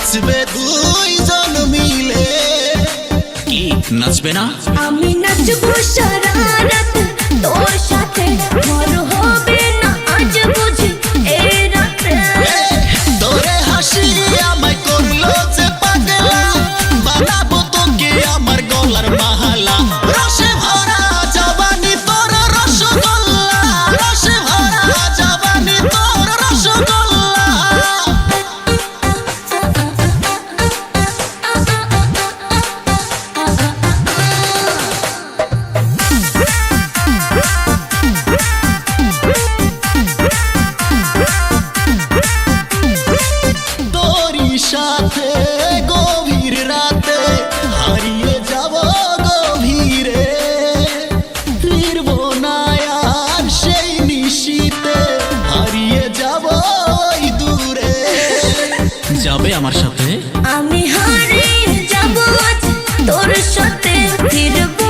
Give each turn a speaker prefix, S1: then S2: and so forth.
S1: নাচবে দুইজন মিলে।
S2: কি নাচবে না?
S3: আমি নাচবো সারা রাত তোর সাথে, মর হবে না আজ বুঝি এই রাতে।
S1: তোরে হাসি আমায় করলো যে পাগলা, বানাবো তোকে আমার গলার মালা। রসে ভরা জবানি তোর রসগোল্লা, রসে ভরা জবানি তোর রসগোল্লা। তোরই সাথে গভীর রাতে হারিয়ে যাব গভীরে, ফিরব না আর সেই নিশীতে, হারিয়ে যাব ওই দূরে।
S2: যাবে আমার সাথে?
S3: আমি হারিয়ে যাবো আজ তোর সাথে, ফিরবো